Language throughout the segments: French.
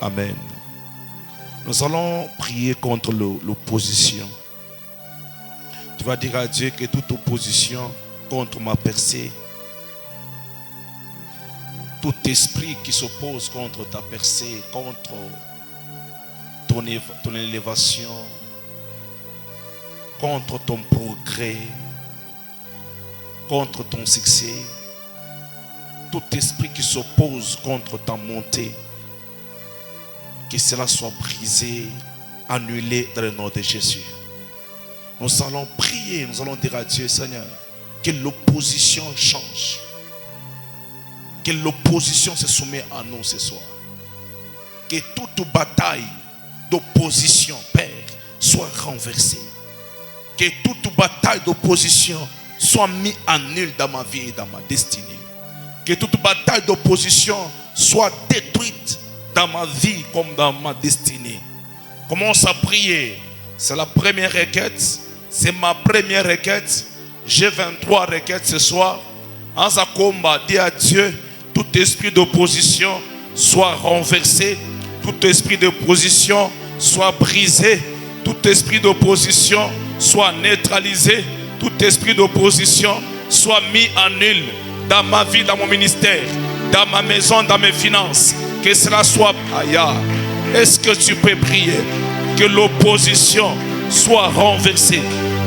Amen. Nous allons prier contre l'opposition. Tu vas dire à Dieu que toute opposition contre ma percée, tout esprit qui s'oppose contre ta percée, contre ton élévation, contre ton progrès, contre ton succès, tout esprit qui s'oppose contre ta montée, que cela soit brisé, annulé dans le nom de Jésus. Nous allons prier, nous allons dire à Dieu, Seigneur, que l'opposition change, que l'opposition se soumette à nous ce soir, que toute bataille d'opposition, Père, soit renversée, que toute bataille d'opposition soit mise en nul dans ma vie et dans ma destinée, que toute bataille d'opposition soit détruite dans ma vie comme dans ma destinée. Commence à prier. C'est la première requête. C'est ma première requête. J'ai 23 requêtes ce soir. En sa combat, dis à Dieu, tout esprit d'opposition soit renversé. Tout esprit d'opposition soit brisé. Tout esprit d'opposition soit neutralisé. Tout esprit d'opposition soit mis en nul dans ma vie, dans mon ministère, dans ma maison, dans mes finances. Que cela soit ailleurs. Est-ce que tu peux prier que l'opposition soit renversée,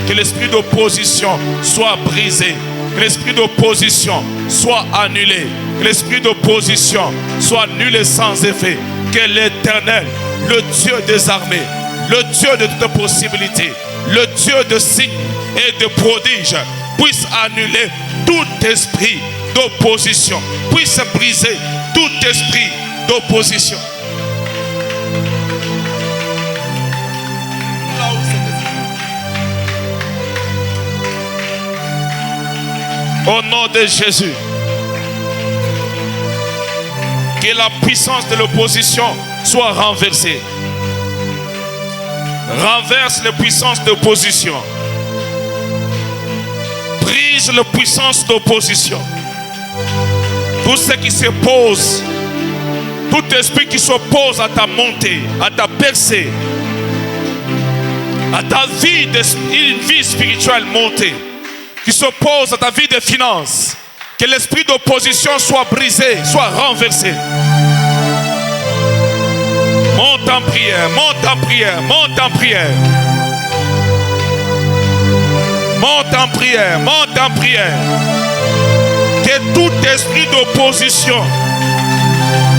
que l'esprit d'opposition soit brisé, que l'esprit d'opposition soit annulé, que l'esprit d'opposition soit nul et sans effet, que l'Éternel, le Dieu des armées, le Dieu de toutes possibilités, le Dieu de signes et de prodiges puisse annuler tout esprit d'opposition, puisse briser tout esprit d'opposition. Au nom de Jésus, que la puissance de l'opposition soit renversée. Renverse les puissances d'opposition. Brise les puissances d'opposition. Tout ce qui s'oppose, tout esprit qui s'oppose à ta montée, à ta percée, à ta vie, une vie spirituelle montée, qui s'oppose à ta vie de finances, que l'esprit d'opposition soit brisé, soit renversé. Monte en prière, monte en prière, monte en prière. Monte en prière, monte en prière. Que tout esprit d'opposition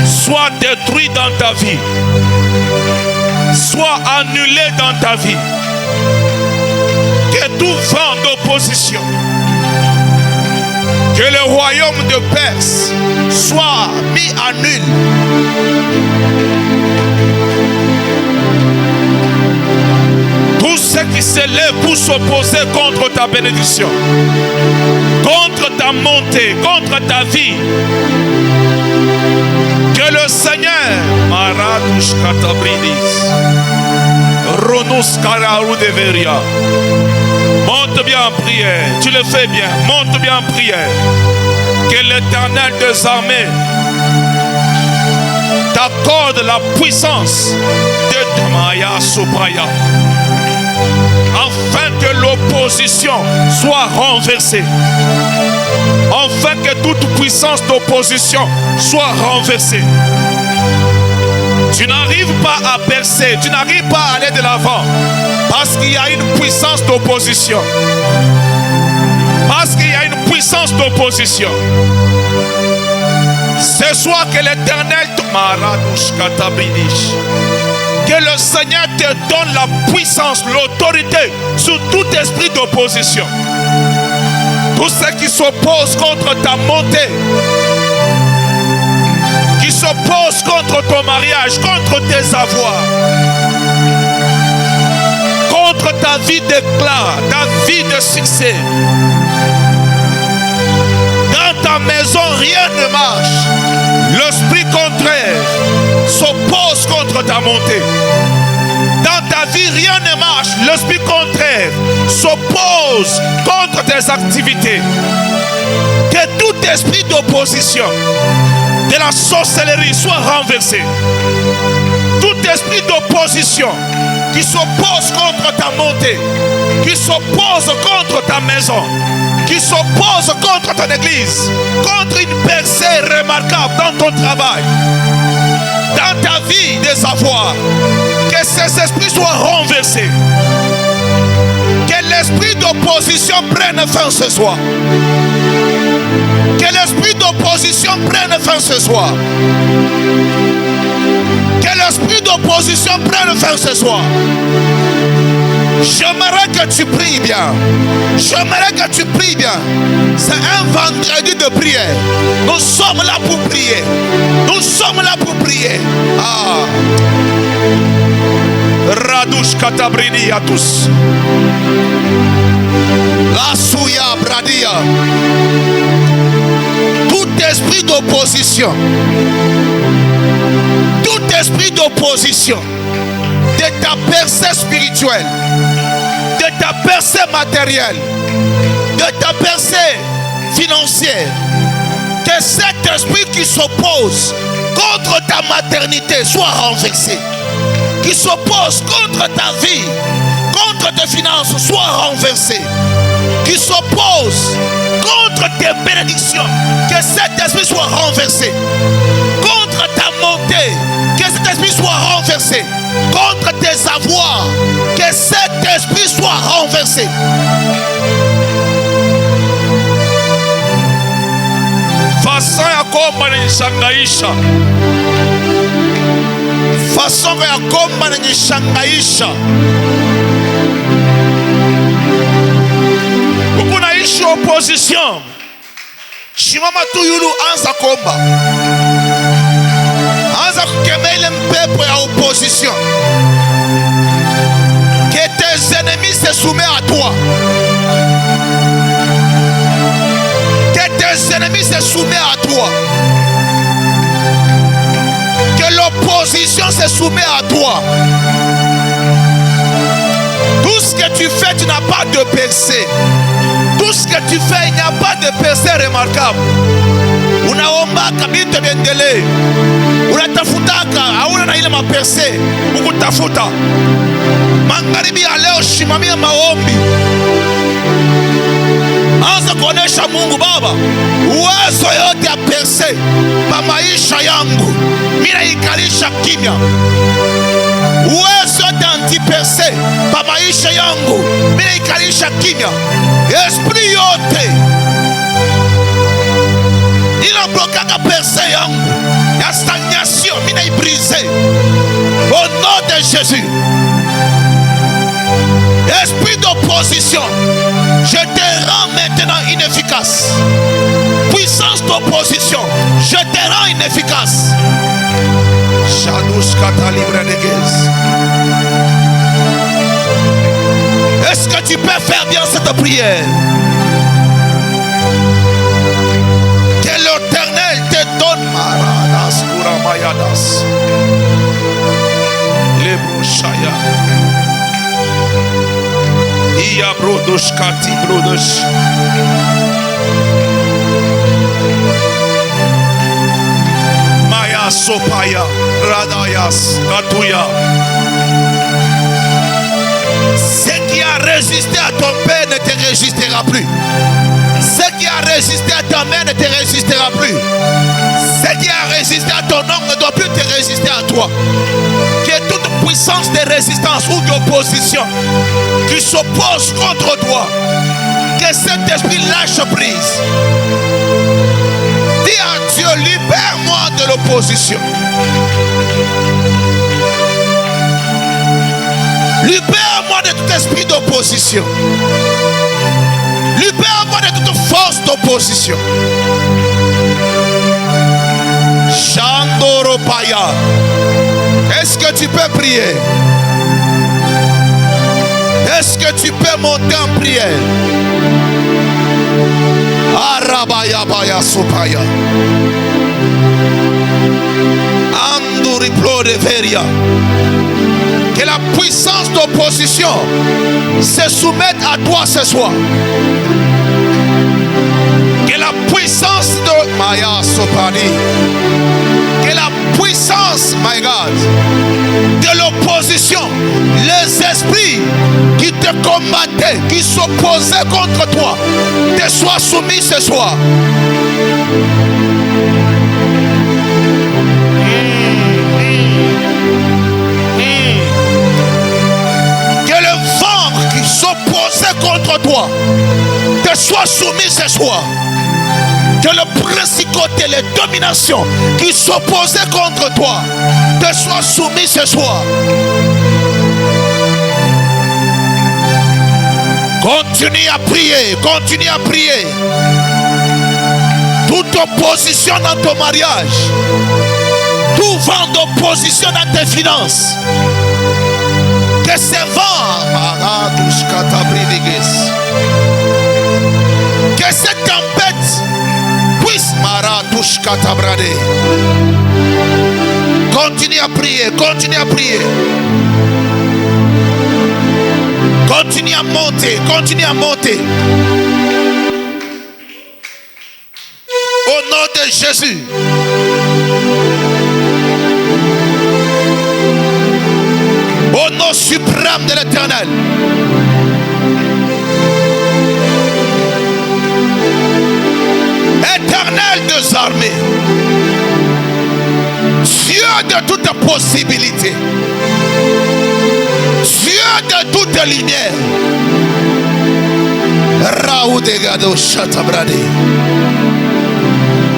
soit détruit dans ta vie, soit annulé dans ta vie. Que tout vent d'opposition, que le royaume de Perse soit mis à nul. Tout ce qui s'élève pour s'opposer contre ta bénédiction, contre ta montée, contre ta vie, que le Seigneur, Maradouche Katabridis, Ronus Karaou de Veria, monte bien en prière, tu le fais bien, monte bien en prière, que l'Éternel des armées t'accorde la puissance de Tamaya Sobraya, afin que l'opposition soit renversée, afin que toute puissance d'opposition soit renversée. Tu n'arrives pas à percer, tu n'arrives pas à aller de l'avant, parce qu'il y a une puissance d'opposition. Parce qu'il y a une puissance d'opposition. Ce soir que l'Éternel, que le Seigneur te donne la puissance, l'autorité sur tout esprit d'opposition. Tout ce qui s'oppose contre ta montée, qui s'oppose contre ton mariage, contre tes avoirs, contre ta vie d'éclat, ta vie de succès. Dans ta maison, rien ne marche. L'esprit contraire s'oppose contre ta montée. Dans ta vie, rien ne marche. L'esprit contraire s'oppose contre tes activités. Que tout esprit d'opposition, de la sorcellerie soit renversé. Tout esprit d'opposition qui s'oppose contre ta montée, qui s'oppose contre ta maison, qui s'oppose contre ton église, contre une percée remarquable dans ton travail, dans ta vie des avoirs, que ces esprits soient renversés. Que l'esprit d'opposition prenne fin ce soir. Que l'esprit d'opposition prenne fin ce soir. Que l'esprit d'opposition prenne fin ce soir. J'aimerais que tu pries bien. J'aimerais que tu pries bien. C'est un vendredi de prière. Nous sommes là pour prier. Nous sommes là pour prier. Ah. Radush katabrini à tous. La souya bradia. Tout esprit d'opposition. Tout esprit d'opposition de ta percée spirituelle, de ta percée matérielle, de ta percée financière, que cet esprit qui s'oppose contre ta maternité soit renversé, qui s'oppose contre ta vie, contre tes finances soit renversé, qui s'oppose contre tes bénédictions, que cet esprit soit renversé, contre ta montée, que cet esprit soit renversé, contre tes avoirs, que cet esprit soit renversé. Façon ya komba na nishangaisha. Façon ya komba na nishangaisha. Ukunaishi opposition. Shimama tu yulu anza komba. Anza kukemea ile mpepo ya opposition. Que tes ennemis se soumettent à toi. Que tes ennemis se soumettent à toi. Que l'opposition se soumet à toi. Tout ce que tu fais, tu n'as pas de percée. Tout ce que tu fais, il n'y a pas de percée remarquable. Unaombaka bitu biendelee. Unatafutaka hauna na ile mapercée ukutafuta. Magharibi ya leo shimamia maombi. Anza kuonesha Mungu Baba uwezo yote ya percée pa maisha yangu. Mimi naikalisha kimya. Uwezo yote anti-percée pa maisha yangu. Mimi naikalisha kimya. Esprit yote inablokaka percée yangu ya stagnation, mimi naibrise au nom de Jésus. Esprit d'opposition, je te rends maintenant inefficace. Puissance d'opposition, je te rends inefficace. Est-ce que tu peux faire bien cette prière? Que l'Éternel te donne maradas kuramayadas. Lebroshaya. Iya brodosh kati brodosh. Maya sopaya radayas katuya. Ce qui a résisté à ton père ne te résistera plus. Ce qui a résisté à ta mère ne te résistera plus. Ce qui a résisté à ton homme ne doit plus te résister à toi. Que toute puissance de résistance ou d'opposition qui s'oppose contre toi, que cet esprit lâche prise. Dis à Dieu, libère-moi de l'opposition. Libère-moi de tout esprit d'opposition. Libère-moi de toute force d'opposition. Chandoropaya. Est-ce que tu peux prier? Est-ce que tu peux monter en prière? Arabaya baya sopaya. Anduriplo de veria. Que la puissance d'opposition se soumette à toi ce soir. Que la puissance de Maya Sopani, que la puissance, my God, te combattait, qui s'opposait contre toi, te soit soumis ce soir. Que le vent qui s'opposait contre toi te soit soumis ce soir. Que le principauté, les dominations qui s'opposaient contre toi te soient soumis ce soir. Continue à prier, continue à prier. Toute opposition dans ton mariage, tout vent d'opposition dans tes finances, que ces vents, que cette tempête puisse continue à prier, continue à prier. Continue à monter, continue à monter. Au nom de Jésus. Au nom suprême de l'Éternel. Éternel des armées. Dieu de toutes possibilités. Dieu de toute lumière. Raoudegado Chatabrade.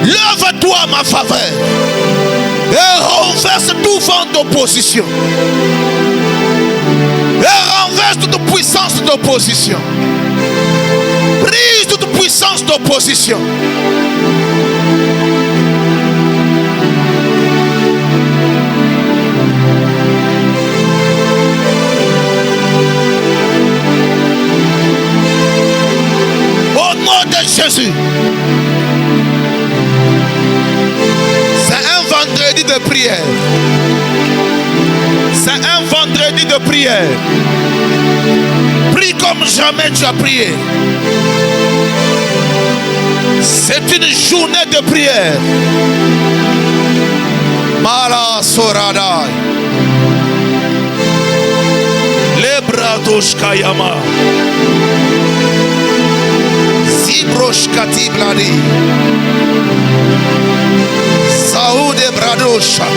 Lève-toi à ma faveur et renverse tout vent d'opposition. Et renverse toute puissance d'opposition. Brise toute puissance d'opposition. Au nom de Jésus. C'est un vendredi de prière. C'est un vendredi de prière. Prie comme jamais tu as prié. C'est une journée de prière. Mala Soradai. Lebradosh Kayama. Zibrosh Katibladi. Saoude Bradosha.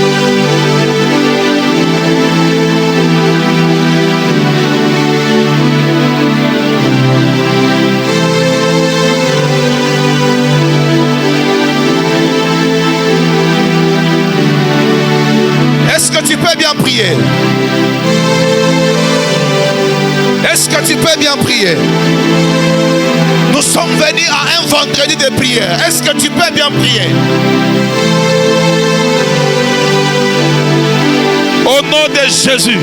Est-ce que tu peux bien prier? Est-ce que tu peux bien prier? Nous sommes venus à un vendredi de prière. Est-ce que tu peux bien prier? Au nom de Jésus.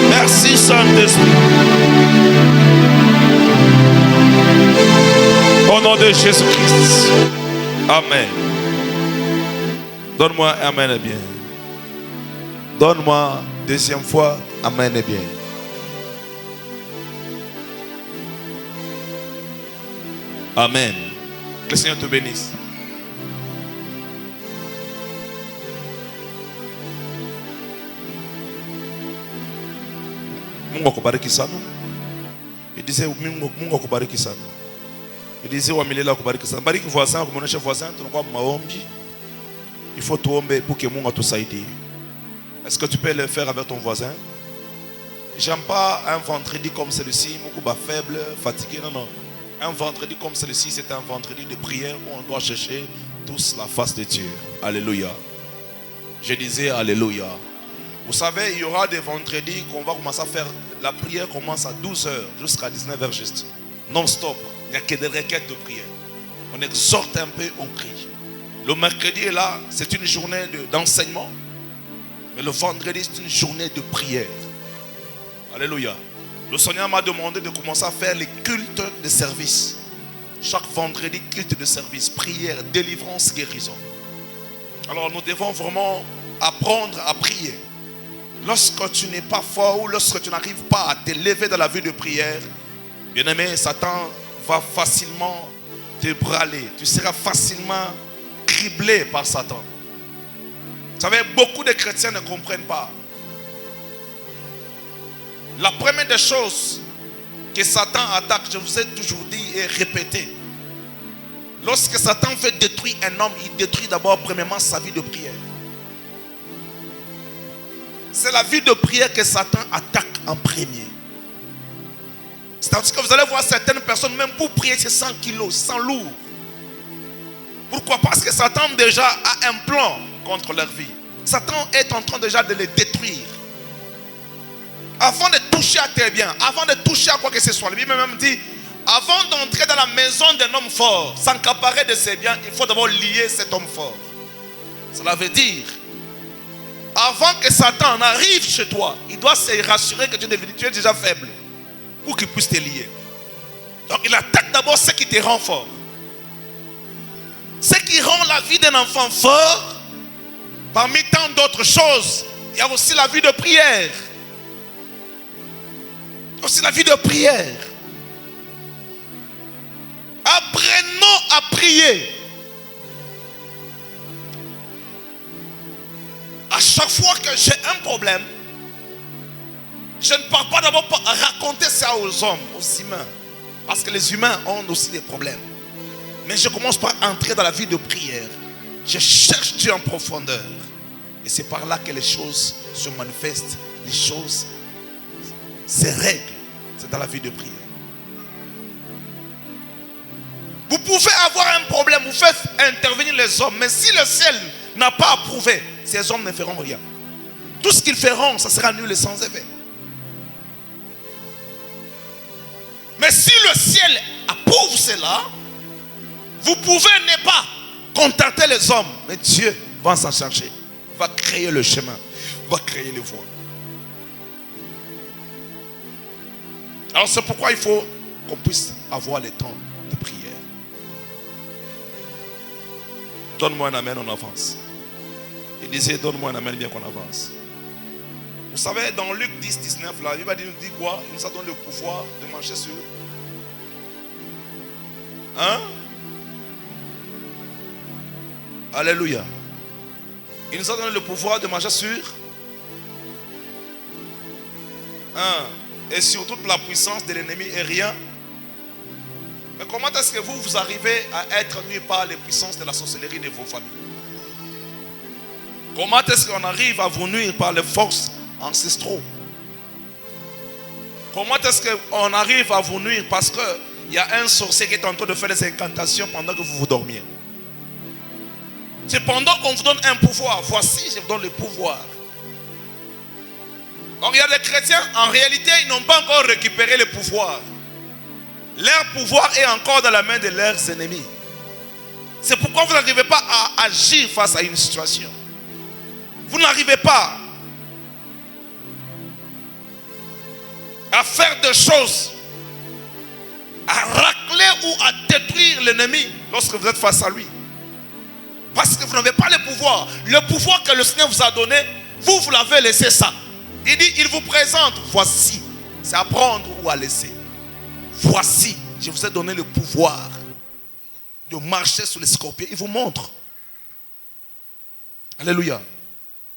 Merci Saint-Esprit. Au nom de Jésus-Christ. Amen. Donne-moi amen et bien. Donne-moi deuxième fois amen et bien. Amen. Que le Seigneur te bénisse. Mungu akubariki sana. Il disait Mungu akubariki sana. Il disait wamilela akubariki sana. Bariki voisin, kumuonesha voisin, tunakuwa maombi. Il faut tuombe pour que Mungu atusaidie. Est-ce que tu peux le faire avec ton voisin? J'aime pas un vendredi comme celui-ci, Mungu faible, fatigué, non non. Un vendredi comme celui-ci, c'est un vendredi de prière où on doit chercher tous la face de Dieu. Alléluia. Je disais alléluia. Vous savez, il y aura des vendredis qu'on va commencer à faire. La prière commence à 12h jusqu'à 19h juste. Non-stop. Il n'y a que des requêtes de prière. On exhorte un peu, on prie. Le mercredi est là, c'est une journée d'enseignement. Mais le vendredi, c'est une journée de prière. Alléluia. Le Seigneur m'a demandé de commencer à faire les cultes de service. Chaque vendredi, culte de service, prière, délivrance, guérison. Alors nous devons vraiment apprendre à prier. Lorsque tu n'es pas fort ou lorsque tu n'arrives pas à te lever dans la vie de prière, bien-aimé, Satan va facilement t'ébranler. Tu seras facilement criblé par Satan. Vous savez, beaucoup de chrétiens ne comprennent pas. La première des choses que Satan attaque, je vous ai toujours dit et répété. Lorsque Satan veut détruire un homme, il détruit d'abord premièrement sa vie de prière. C'est la vie de prière que Satan attaque en premier. C'est-à-dire que vous allez voir certaines personnes, même pour prier, c'est 100 kilos, 100 lourds. Pourquoi? Parce que Satan déjà a un plan contre leur vie. Satan est en train déjà de les détruire. Avant de toucher à tes biens, avant de toucher à quoi que ce soit, la Bible même dit, avant d'entrer dans la maison d'un homme fort, s'accaparer de ses biens, il faut d'abord lier cet homme fort. Cela veut dire, avant que Satan arrive chez toi, il doit se rassurer que tu es déjà faible pour qu'il puisse te lier. Donc il attaque d'abord ce qui te rend fort. Ce qui rend la vie d'un enfant fort, parmi tant d'autres choses, il y a aussi la vie de prière. Aussi la vie de prière. Apprenons à prier. À chaque fois que j'ai un problème, je ne pars pas d'abord pour raconter ça aux hommes, aux humains. Parce que les humains ont aussi des problèmes. Mais je commence par entrer dans la vie de prière. Je cherche Dieu en profondeur. Et c'est par là que les choses se manifestent. Les choses se règlent. C'est dans la vie de prière. Vous pouvez avoir un problème, vous faites intervenir les hommes. Mais si le ciel n'a pas approuvé, ces hommes ne feront rien. Tout ce qu'ils feront, ça sera nul et sans effet. Mais si le ciel approuve cela, vous pouvez ne pas contacter les hommes. Mais Dieu va s'en charger. Va créer le chemin. Va créer les voies. Alors c'est pourquoi il faut qu'on puisse avoir les temps de prière. Donne-moi un amen, on avance. Il disait, donne-moi un amen, bien qu'on avance. Vous savez, dans Luc 10, 19, la Bible nous dit quoi? Il nous a donné le pouvoir de marcher sur... Hein? Alléluia. Il nous a donné le pouvoir de marcher sur... Hein? Et sur toute la puissance de l'ennemi est rien. Mais comment est-ce que vous arrivez à être nus par les puissances de la sorcellerie de vos familles? Comment est-ce qu'on arrive à vous nuire par les forces ancestraux? Comment est-ce qu'on arrive à vous nuire parce qu'il y a un sorcier qui est en train de faire des incantations pendant que vous dormiez? C'est pendant qu'on vous donne un pouvoir. Voici, je vous donne le pouvoir. Donc il y a des chrétiens, en réalité, ils n'ont pas encore récupéré le pouvoir. Leur pouvoir est encore dans la main de leurs ennemis. C'est pourquoi vous n'arrivez pas à agir face à une situation. Vous n'arrivez pas à faire des choses, à racler ou à détruire l'ennemi lorsque vous êtes face à lui. Parce que vous n'avez pas le pouvoir. Le pouvoir que le Seigneur vous a donné, vous l'avez laissé ça. Il dit, il vous présente, voici. C'est à prendre ou à laisser. Voici, je vous ai donné le pouvoir de marcher sur les scorpions. Il vous montre. Alléluia.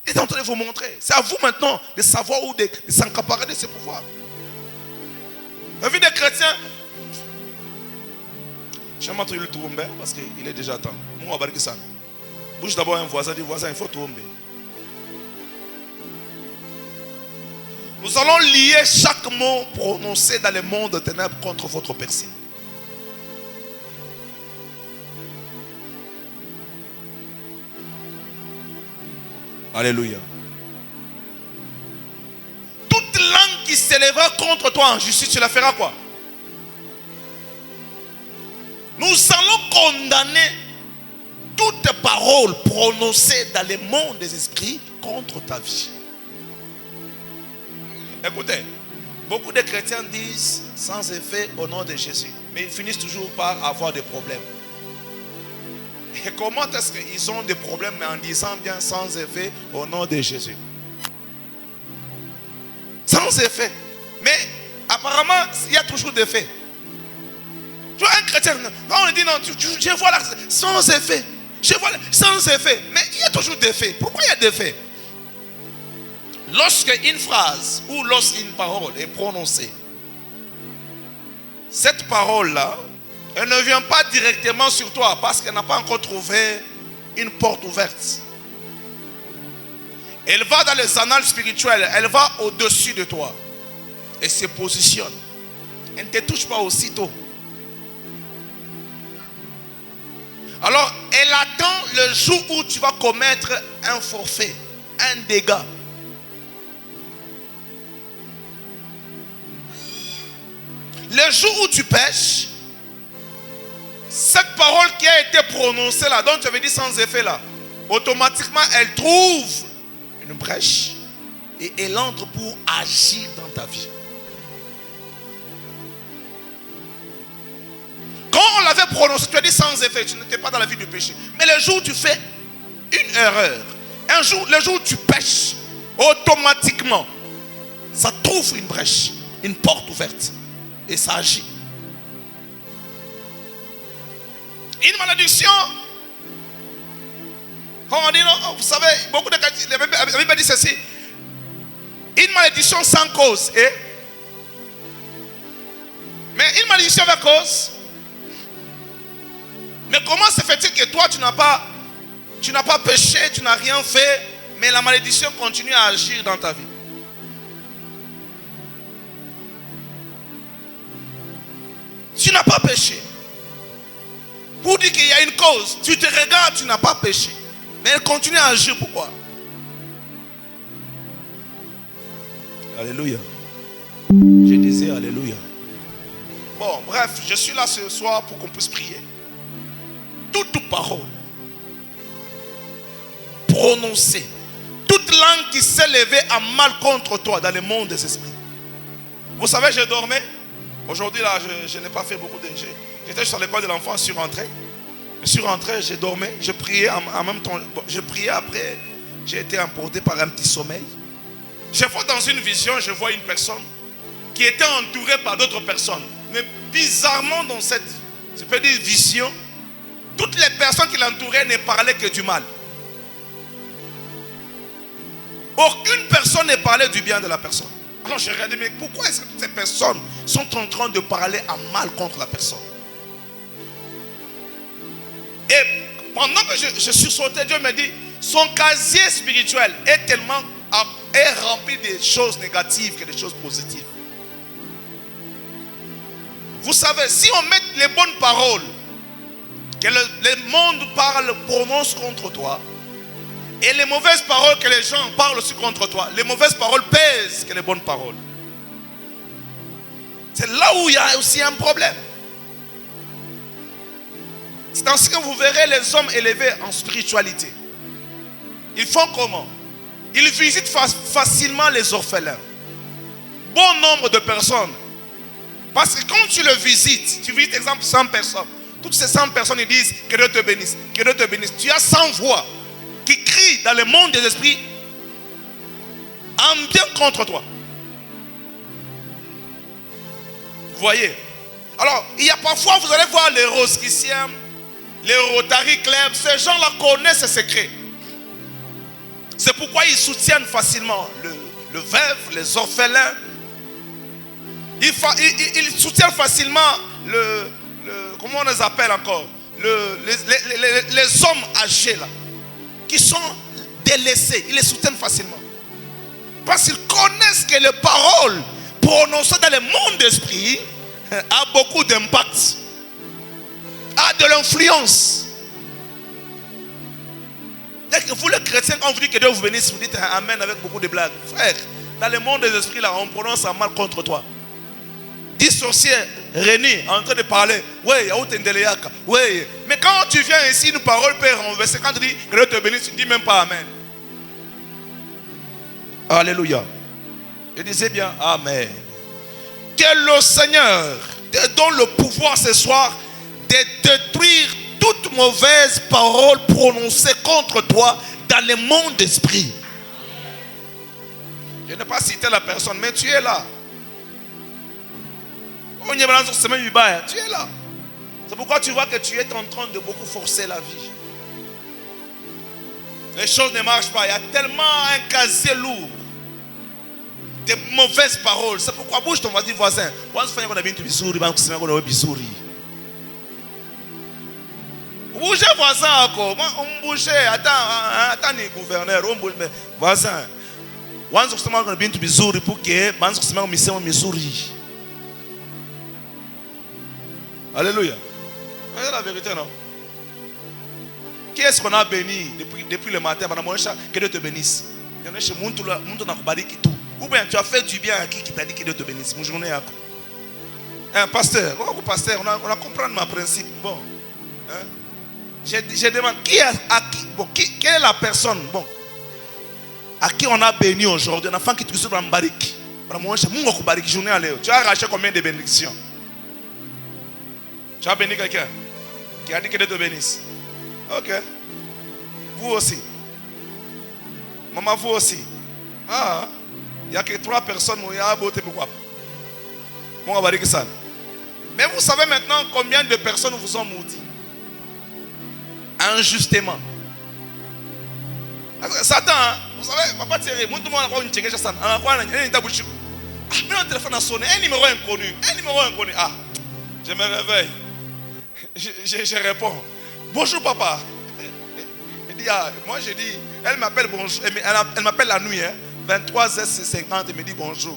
Il est en train de vous montrer. C'est à vous maintenant de savoir ou de s'accaparer de ce pouvoir. La vie des chrétiens. Je vais m'entrer le tomber parce qu'il est déjà temps. Bouge d'abord un voisin, dis voisin, il faut tomber. Nous allons lier chaque mot prononcé dans le monde de ténèbres contre votre personne. Alléluia. Toute langue qui s'élèvera contre toi en justice, tu la feras quoi? Nous allons condamner toute parole prononcée dans le monde des esprits contre ta vie. Écoutez, beaucoup de chrétiens disent sans effet au nom de Jésus, mais ils finissent toujours par avoir des problèmes. Et comment est-ce qu'ils ont des problèmes en disant bien sans effet au nom de Jésus? Sans effet. Mais apparemment, il y a toujours des faits. Tu vois, un chrétien, quand on dit non, je vois là, sans effet. Je vois là, sans effet. Mais il y a toujours des faits. Pourquoi il y a des faits? Lorsque une phrase ou lorsqu'une parole est prononcée, cette parole-là, elle ne vient pas directement sur toi parce qu'elle n'a pas encore trouvé une porte ouverte. Elle va dans les annales spirituelles, elle va au-dessus de toi et se positionne. Elle ne te touche pas aussitôt. Alors, elle attend le jour où tu vas commettre un forfait, un dégât. Le jour où tu pêches, cette parole qui a été prononcée là, dont tu avais dit sans effet là, automatiquement elle trouve une brèche et elle entre pour agir dans ta vie. Quand on l'avait prononcé, tu as dit sans effet, tu n'étais pas dans la vie du péché. Mais le jour où tu fais une erreur, le jour où tu pêches, automatiquement, ça trouve une brèche, une porte ouverte. Et ça agit. Une malédiction. Quand on dit non, vous savez, beaucoup de cas, la Bible dit ceci. Une malédiction sans cause. Mais une malédiction avec cause. Mais comment se fait-il que toi tu n'as pas péché, tu n'as rien fait, mais la malédiction continue à agir dans ta vie? Tu n'as pas péché. Pour dire qu'il y a une cause, tu te regardes, tu n'as pas péché. Mais elle continue à agir. Pourquoi? Alléluia. Je disais alléluia. Bon, bref, je suis là ce soir pour qu'on puisse prier. Toute parole prononcée, toute langue qui s'est levée à mal contre toi dans le monde des esprits. Vous savez, je dormais. Aujourd'hui, là, je n'ai pas fait beaucoup de... J'étais sur l'école de l'enfant, je suis rentré. Je suis rentré, j'ai dormi, je priais en même temps. Je priais après, j'ai été emporté par un petit sommeil. Je vois dans une vision, je vois une personne qui était entourée par d'autres personnes. Mais bizarrement, dans cette, je peux dire, vision, toutes les personnes qui l'entouraient ne parlaient que du mal. Aucune personne ne parlait du bien de la personne. Alors je regardais, mais pourquoi est-ce que toutes ces personnes sont en train de parler à mal contre la personne? Et pendant que je sursautais, Dieu me dit, son casier spirituel est rempli de choses négatives que des choses positives. Vous savez, si on met les bonnes paroles que le monde parle, prononce contre toi, et les mauvaises paroles que les gens parlent aussi contre toi, les mauvaises paroles pèsent que les bonnes paroles. C'est là où il y a aussi un problème. C'est ainsi que vous verrez les hommes élevés en spiritualité. Ils font comment? Ils visitent facilement les orphelins. Bon nombre de personnes. Parce que quand tu le visites, tu visites exemple 100 personnes. Toutes ces 100 personnes, ils disent que Dieu te bénisse, que Dieu te bénisse. Tu as 100 voix qui crient dans le monde des esprits en bien contre toi. Vous voyez? Alors, il y a parfois, vous allez voir les Rosquiciens, les Rotary Club, ces gens-là connaissent ces secrets. C'est pourquoi ils soutiennent facilement le veuf, les orphelins. Ils soutiennent facilement comment on les appelle encore, les hommes âgés là, qui sont délaissés. Ils les soutiennent facilement. Parce qu'ils connaissent que les paroles prononcées dans le monde d'esprit a beaucoup d'impact, a de l'influence. Vous les chrétiens, quand vous dites que Dieu vous bénisse, vous dites amen avec beaucoup de blagues. Frère, dans le monde des esprits là, on prononce un mal contre toi. 10 sorciers réunis en train de parler. Oui, mais quand tu viens ici, une parole peut renverser. Quand tu dis que Dieu te bénisse, tu ne dis même pas amen. Alléluia. Je disais bien amen. Que le Seigneur te donne le pouvoir ce soir de détruire toute mauvaise parole prononcée contre toi dans le monde d'esprit. Je n'ai pas cité la personne, mais tu es là. Tu es là. C'est pourquoi tu vois que tu es en train de beaucoup forcer la vie. Les choses ne marchent pas. Il y a tellement un casier lourd de mauvaises paroles. C'est pourquoi bouge ton voisin. Bougez voisin encore. On bouge. Attends, gouverneur. On bouge. Voisin. Pour que alléluia. C'est la vérité, non? Qui est-ce qu'on a béni depuis le matin? Que Dieu te bénisse. Il y en a chez ou bien tu as fait du bien à qui t'a dit que Dieu te bénisse. Mon journée à un pasteur. Pasteur, on a compris ma principe. Bon. Hein? J'ai demandé quelle est la personne à qui on a béni aujourd'hui? Un enfant qui te souffre en barik. Tu as arraché combien de bénédictions? Tu as béni quelqu'un qui a dit que Dieu te bénisse. Ok. Vous aussi. Maman, vous aussi. Ah. Il n'y a que 3 personnes où il y a beauté pourquoi. Mais vous savez maintenant combien de personnes vous sont maudites? Injustement. Satan, vous savez, papa Thierry, tout le monde a une tchéké Satan. Mais un téléphone a sonné, un numéro inconnu. Ah, je me réveille. Je réponds. Bonjour papa. Il dit, moi je dis, elle m'appelle bonjour. Elle m'appelle la nuit, 23h50, elle me dit bonjour.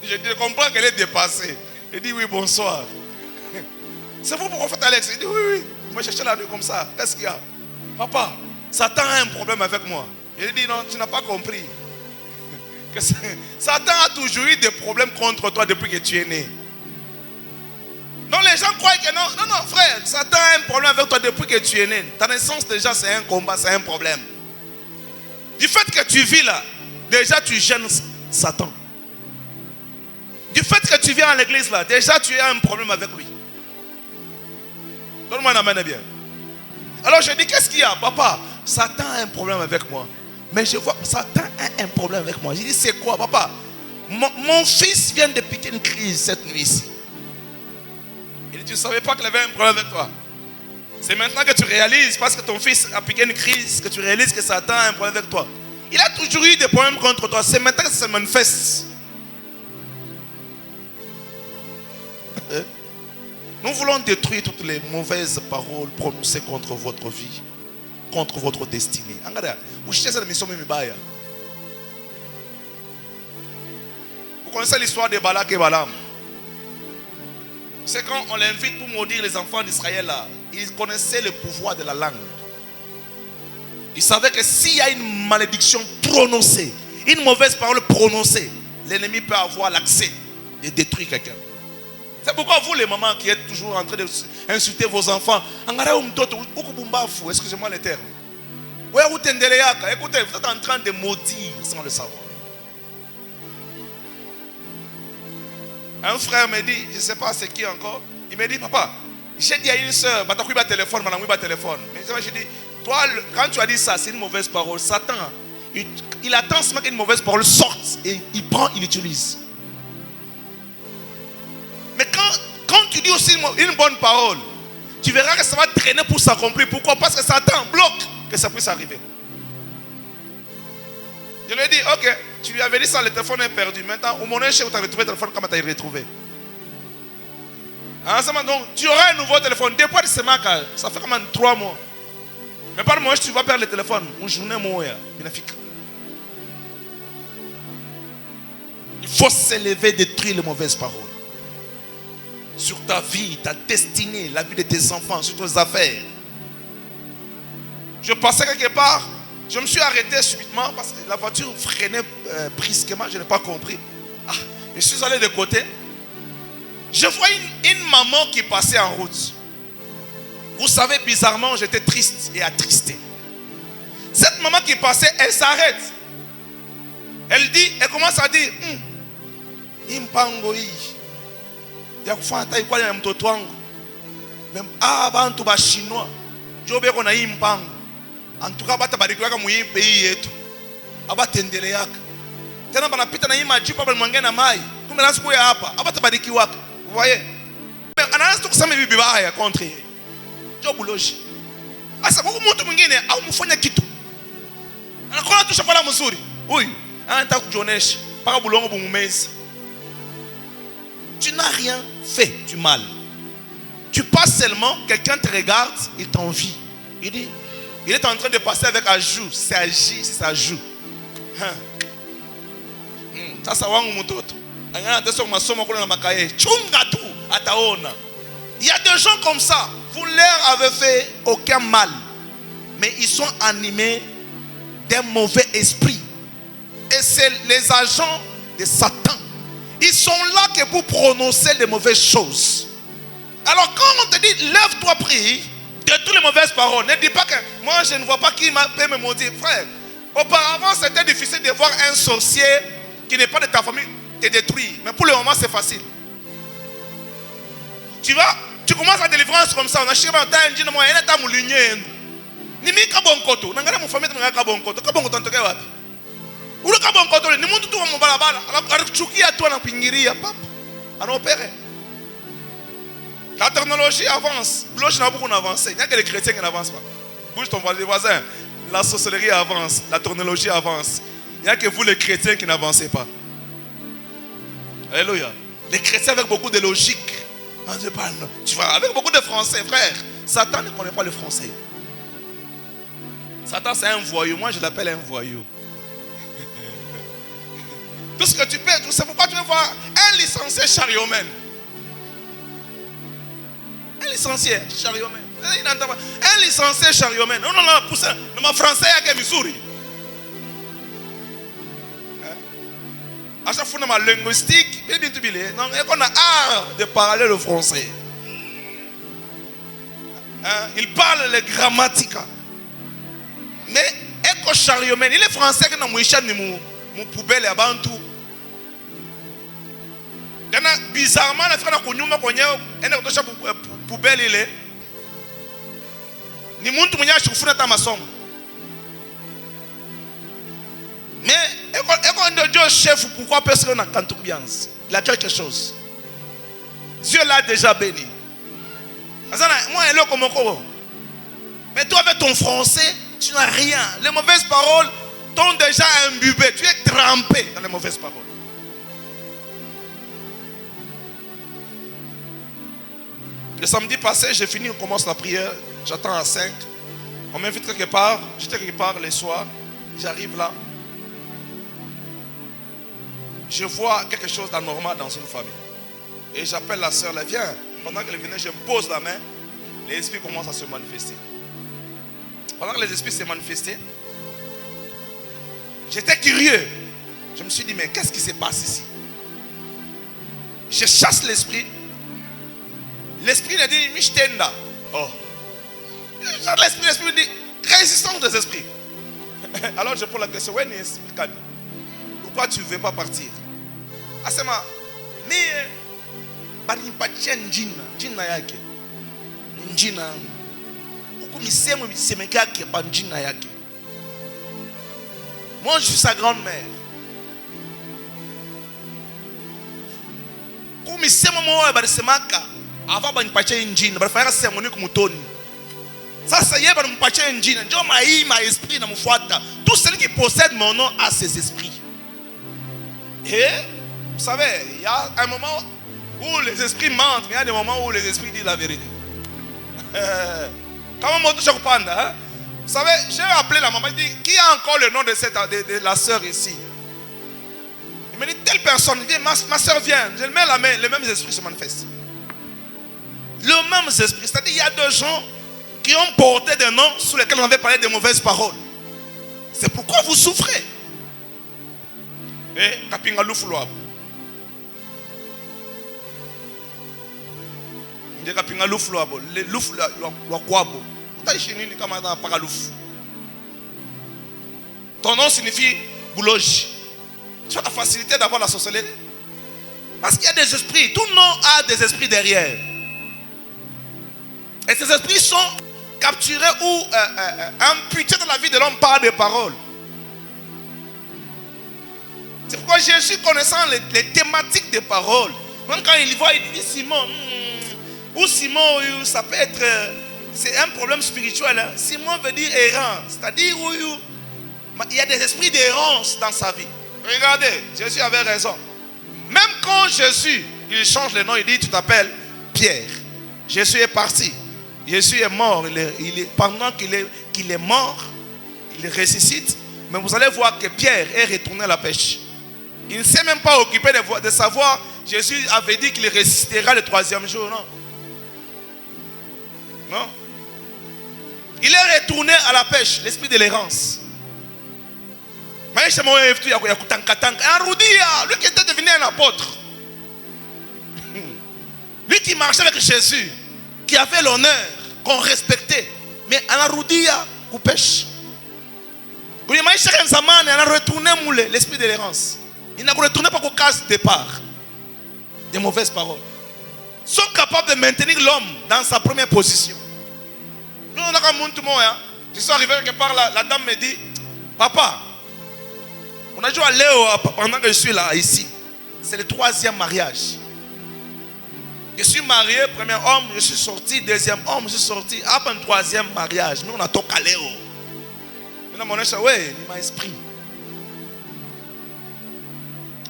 Je comprends qu'elle est dépassée. Elle dit oui, bonsoir. C'est vous pour prophète Alex? Il dit oui. Moi je cherche la nuit comme ça. Qu'est-ce qu'il y a? Papa, Satan a un problème avec moi. Il dit non, tu n'as pas compris. Satan a toujours eu des problèmes contre toi depuis que tu es né. Non, les gens croient que non. Non, frère, Satan a un problème avec toi depuis que tu es né. Ta naissance déjà c'est un combat, c'est un problème. Du fait que tu vis là, déjà tu gênes Satan. Du fait que tu viens à l'église là, déjà tu as un problème avec lui. Donne-moi un amen bien. Alors je dis, qu'est-ce qu'il y a? Papa, Satan a un problème avec moi. Mais je vois que Satan a un problème avec moi. Je dis, c'est quoi papa? Mon fils vient de piquer une crise cette nuit ici. Il dit, tu ne savais pas qu'il avait un problème avec toi. C'est maintenant que tu réalises, parce que ton fils a piqué une crise, que tu réalises que Satan a un problème avec toi. Il a toujours eu des problèmes contre toi. C'est maintenant que ça se manifeste. Nous voulons détruire toutes les mauvaises paroles prononcées contre votre vie, contre votre destinée. Vous connaissez l'histoire de Balak et Balaam? C'est quand on l'invite pour maudire les enfants d'Israël là, il connaissait le pouvoir de la langue. Il savait que s'il y a une malédiction prononcée, une mauvaise parole prononcée, l'ennemi peut avoir l'accès de détruire quelqu'un. C'est pourquoi vous les mamans qui êtes toujours en train d'insulter vos enfants, excusez-moi les termes. Écoutez, vous êtes en train de maudire sans le savoir. Un frère me dit, je ne sais pas c'est qui encore, il me dit, papa, j'ai dit à une soeur, téléphone. Mais j'ai dit, toi, quand tu as dit ça, c'est une mauvaise parole. Satan, il attend seulement qu'une mauvaise parole sorte et il prend, il utilise. Mais quand tu dis aussi une bonne parole, tu verras que ça va traîner pour s'accomplir. Pourquoi? Parce que Satan bloque que ça puisse arriver. Je lui ai dit, ok, tu lui avais dit ça, le téléphone est perdu. Maintenant, au moment où tu as retrouvé le téléphone, comment tu as retrouvé? Donc, tu auras un nouveau téléphone. Depuis ce matin, ça fait comme 3 mois. Mais par le moment où tu vas perdre le téléphone, une journée, il faut s'élever, détruire les mauvaises paroles. Sur ta vie, ta destinée, la vie de tes enfants, sur tes affaires. Je passais quelque part, je me suis arrêté subitement parce que la voiture freinait brusquement, je n'ai pas compris. Je suis allé de côté. Je vois une maman qui passait en route. Vous savez, bizarrement, j'étais triste et attristé. Cette maman qui passait, elle s'arrête. Elle commence à dire, Impangoi. Ya kufanta ikuwa ya mtoto wangu. Abantu ba chinois. Jobe kona hii mpango. Antuka bata barikiwaka mu hii pays yetu. Abatendele yaka. Tena banapita na hii majipa bali mwangena na mai. Kumbe nasiku ya hapa. Abata barikiwaka. Vous voyez? Mais anaanza kusema bibi baya contre. yo buloji. Asa kwa mtu mwingine au mfanya kitu. Anakola tu shapala mzuri. Huyu anataka kujonesha paka bulongo bumumezi. Tu n'as rien fait du mal. Tu passes seulement, quelqu'un te regarde, il t'envie. Il dit, il est en train de passer avec un joue. C'est agir, c'est ça joue. Ça, ça va mon toto. Il y a des gens comme ça, vous leur avez fait aucun mal, mais ils sont animés d'un mauvais esprit. Et c'est les agents de Satan. Ils sont là que pour prononcer les mauvaises choses. Alors quand on te dit, lève-toi, prie, détruis les mauvaises paroles. Ne dis pas que moi je ne vois pas qui peut me maudire. Frère, auparavant c'était difficile de voir un sorcier qui n'est pas de ta famille te détruire. Mais pour le moment c'est facile. Tu vois, tu commences la délivrance comme ça. On a cherché un dit moi, il est à moulinyer. Ni mi kabonkoto, nangana mon famille nangana kabonkoto, kabonkoto ntoke wapi? Ule kabonkoto ni muntu tu wa mbalabala, anachukia tu anapingiria papa. Anaopérer. La technologie avance. Bouge n'a beaucoup avancé. Il n'y a que les chrétiens qui n'avancent pas. Bouge ton voisin. La sorcellerie avance. La technologie avance. Il n'y a que vous les chrétiens qui n'avancez pas. Alléluia. Les chrétiens avec beaucoup de logique. Tu vois, avec beaucoup de français, frère. Satan ne connaît pas le français. Satan c'est un voyou. Moi je l'appelle un voyou. Tout ce que tu peux, c'est pourquoi tu veux voir un licencié chariomène. Un licencié chariomène. Un licencié chariomène. Non, pour ça. Non, mais français, il y a Missouri. À chaque fois, dans ma linguistique, on a art de parler le français. Il parle le grammatica. Mais, éco chariomène, il est français qui n'a mon poubelle à Bantu. Bizarrement, il a fait poubelle il est ni muntu mwenye ashufuna ta masomo mais eko ndo Dieu chef pourquoi parce qu'on a kantukubianz il a quelque chose Dieu l'a déjà béni azana moi elle comme ko mais toi avec ton français tu n'as rien les mauvaises paroles t'ont déjà imbibé tu es trempé dans les mauvaises paroles. Le samedi passé, j'ai fini, on commence la prière. J'attends à 5. On m'invite quelque part. J'étais quelque part les soirs. J'arrive là. Je vois quelque chose d'anormal dans une famille. Et j'appelle la soeur, elle vient. Pendant qu'elle venait, je me pose la main. Les esprits commencent à se manifester. Pendant que les esprits se manifestaient, j'étais curieux. Je me suis dit, mais qu'est-ce qui se passe ici? Je chasse l'esprit. L'esprit me dit, Mishtenda. Oh. L'esprit me dit, résistance des esprits. Alors je pose la question, pourquoi tu ne veux pas partir? Asema, mais, banipatia njina, njina yake. Njina. Huku misemo misemekake pa njina yake. Moi je suis sa grand-mère. Huku misemo mwa barisemaka. Avant de me faire injine, je faire sermon comme Tony. Ça, c'est hier, je me faire injine. Je m'aïe, ma esprit, mon foi. Tout celui qui possède mon nom a ses esprits. Et, vous savez, il y a un moment où les esprits mentent, mais il y a des moments où les esprits disent la vérité. Comment on touche panda? Vous savez, j'ai appelé la maman, il dit, qui a encore le nom de la sœur ici? Il me dit, telle personne, vient, ma sœur vient. Je mets la main, les mêmes esprits se manifestent. Le même esprit, c'est-à-dire il y a des gens qui ont porté des noms sous lesquels on avait parlé de mauvaises paroles. C'est pourquoi vous souffrez. Et kapinga louflouabo. Ndé kapinga louflouabo, le louflouabo. Utaïchinini kama na paralouf. Ton nom signifie bouloge. Tu as la facilité d'avoir la sorcellerie. Parce qu'il y a des esprits. Tout nom a des esprits derrière. Et ces esprits sont capturés ou imputés dans la vie de l'homme par des paroles. C'est pourquoi Jésus, connaissant les thématiques des paroles, même quand il voit, il dit Simon, ou Simon, ça peut être c'est un problème spirituel. Hein. Simon veut dire errant. C'est-à-dire il y a des esprits d'errance dans sa vie. Regardez, Jésus avait raison. Même quand Jésus, il change le nom, il dit tu t'appelles Pierre. Jésus est parti. Jésus est mort. Pendant qu'il est mort, il ressuscite. Mais vous allez voir que Pierre est retourné à la pêche. Il ne s'est même pas occupé de savoir. Jésus avait dit qu'il ressuscitera le 3e jour. Non. Non. Il est retourné à la pêche, l'esprit de l'errance. Lui qui était devenu un apôtre. Lui qui marchait avec Jésus, qui avait l'honneur, qu'on respectait. Mais en Aroudia, il pêche. Il a retourné l'esprit de l'errance. Il n'a retourné pas qu'au cas de départ. Des mauvaises paroles. Sont capables de maintenir l'homme dans sa première position. Nous, on a comme je suis arrivé quelque part, la dame me dit, papa, on a joué à Léo pendant que je suis là, ici. C'est le 3e mariage. Je suis marié, premier homme, je suis sorti, 2e homme, je suis sorti. Après un 3e mariage, nous on a toqué à Léo. Maintenant, mon échec, ouais, il m'a esprit.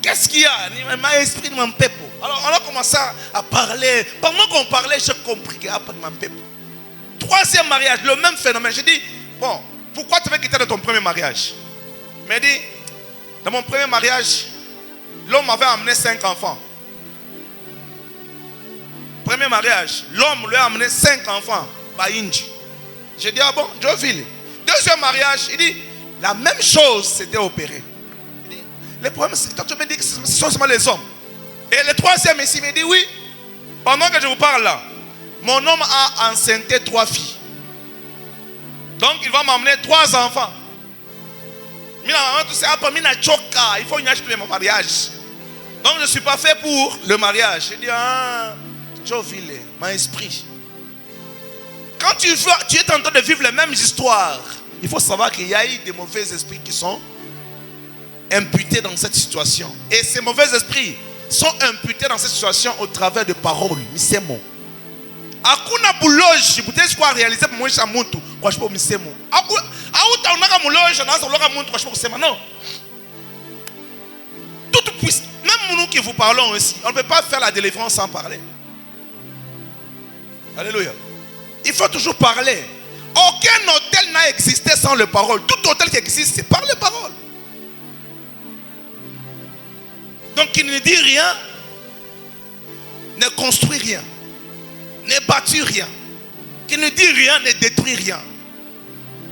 Qu'est-ce qu'il y a? Il m'a esprit de mon peuple. Alors on a commencé à parler. Pendant qu'on parlait, j'ai compris qu'il y a pas de mon peuple. 3e mariage, le même phénomène. J'ai dit, bon, pourquoi tu veux quitter de ton premier mariage? Il m'a dit, dans mon premier mariage, l'homme m'avait amené 5 enfants. Premier mariage, l'homme lui a amené 5 enfants. J'ai dit, ah bon, Joville. 2e mariage, il dit, la même chose s'était opérée. Il dit, le problème, c'est que toi, tu me dis que ce sont seulement les hommes. Et le 3e ici, il me dit, oui, pendant que je vous parle là, mon homme a enceinté 3 filles. Donc, il va m'amener 3 enfants. Il faut y acheter mon mariage. Donc, je ne suis pas fait pour le mariage. J'ai dit, ah, Joville, mon esprit. Quand tu es en train de vivre les mêmes histoires, il faut savoir qu'il y a eu des mauvais esprits qui sont imputés dans cette situation. Et ces mauvais esprits sont imputés dans cette situation au travers de paroles. Misemo. Akuna buloji, peut-être quoi réaliser pour moi chamuntu, quoi je peux misemo. Auta onaka buloji, na ça loka muntu, quoi je peux misemo. Non. Tout puisse, même nous qui vous parlons aussi, on ne peut pas faire la délivrance sans parler. Alléluia. Il faut toujours parler. Aucun hôtel n'a existé sans les paroles. Tout hôtel qui existe, c'est par les paroles. Donc, qui ne dit rien, ne construit rien, ne bâtit rien. Qui ne dit rien, ne détruit rien.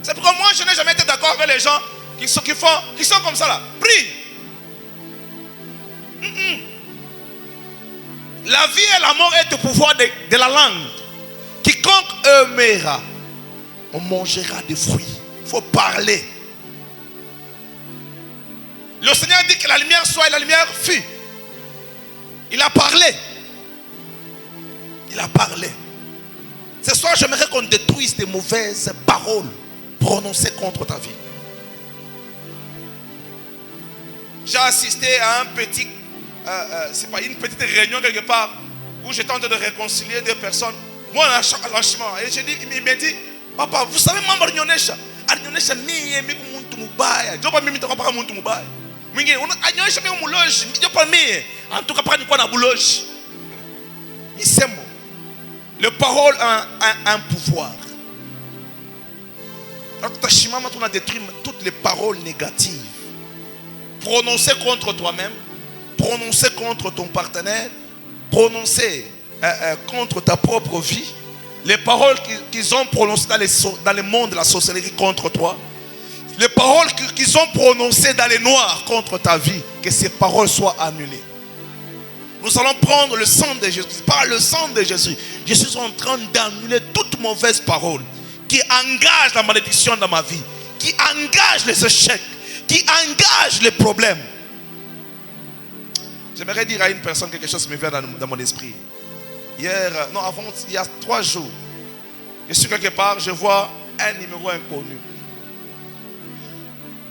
C'est pourquoi moi, je n'ai jamais été d'accord avec les gens qui sont comme ça là. Prie. La vie et la mort est au pouvoir de la langue. Quiconque aimera, on mangera des fruits. Il faut parler. Le Seigneur dit que la lumière soit et la lumière fut. Il a parlé. Il a parlé. Ce soir, j'aimerais qu'on détruise des mauvaises paroles prononcées contre ta vie. J'ai assisté à un petit, c'est pas une petite réunion quelque part où j'étais en train de réconcilier deux personnes. Moi, lâchement. Et j'ai dit, il m'a dit, papa, vous savez, maman, Arnyonesha, miye, miku muntu mubaya. Jopa mimi takapaka muntu mubaya. Mwingi, Arnyonesha miku muloji, jopa miye. En tout cas, pas ni quoi na bouloji. Misemo. Le parole a un pouvoir. Alors, on a détruit toutes les paroles négatives prononcées contre toi-même, prononcées contre ton partenaire, prononcées contre ta propre vie. Les paroles qu'ils ont prononcées dans le monde de la sorcellerie contre toi. Les paroles qu'ils ont prononcées dans les noirs contre ta vie. Que ces paroles soient annulées. Nous allons prendre le sang de Jésus. Par le sang de Jésus, je suis en train d'annuler toute mauvaise parole qui engage la malédiction dans ma vie, qui engage les échecs, qui engage les problèmes. J'aimerais dire à une personne quelque chose qui me vient dans mon esprit. Hier, non, avant, il y a 3 jours, je suis quelque part, je vois un numéro inconnu.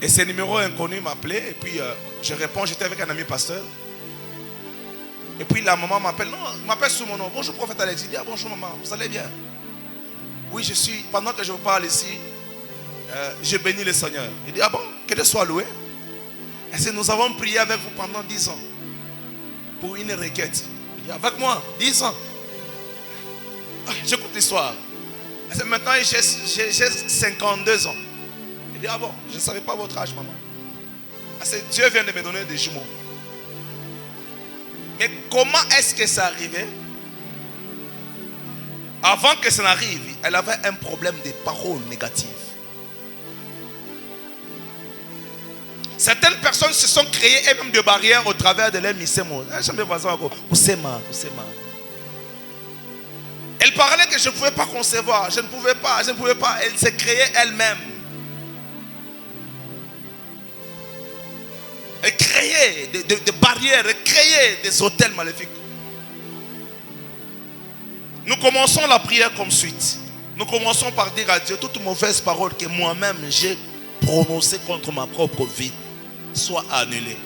Et ce numéro inconnu m'appelait, et puis je réponds, j'étais avec un ami pasteur. Et puis la maman m'appelle, non, il m'appelle sous mon nom. Bonjour prophète Alex. Il dit, ah, bonjour maman, vous allez bien? Oui, pendant que je vous parle ici, je bénis le Seigneur. Il dit, ah bon, que Dieu soit loué. Et si nous avons prié avec vous pendant 10 ans pour une requête. Il dit, avec moi, 10 ans. J'écoute l'histoire. Maintenant, j'ai 52 ans. Il dit, ah bon, je ne savais pas votre âge, maman. Dieu vient de me donner des jumeaux. Mais comment est-ce que ça arrivait? Avant que ça n'arrive, elle avait un problème de paroles négatives. Certaines personnes se sont créées elles-mêmes des barrières au travers de leur missémo. Elle parlait que je ne pouvais pas concevoir. Je ne pouvais pas. Elle s'est créée elle-même. Elle créait des barrières, elle créait des hôtels maléfiques. Nous commençons la prière comme suite. Nous commençons par dire à Dieu toute mauvaise parole que moi-même j'ai prononcée contre ma propre vie soit annulée.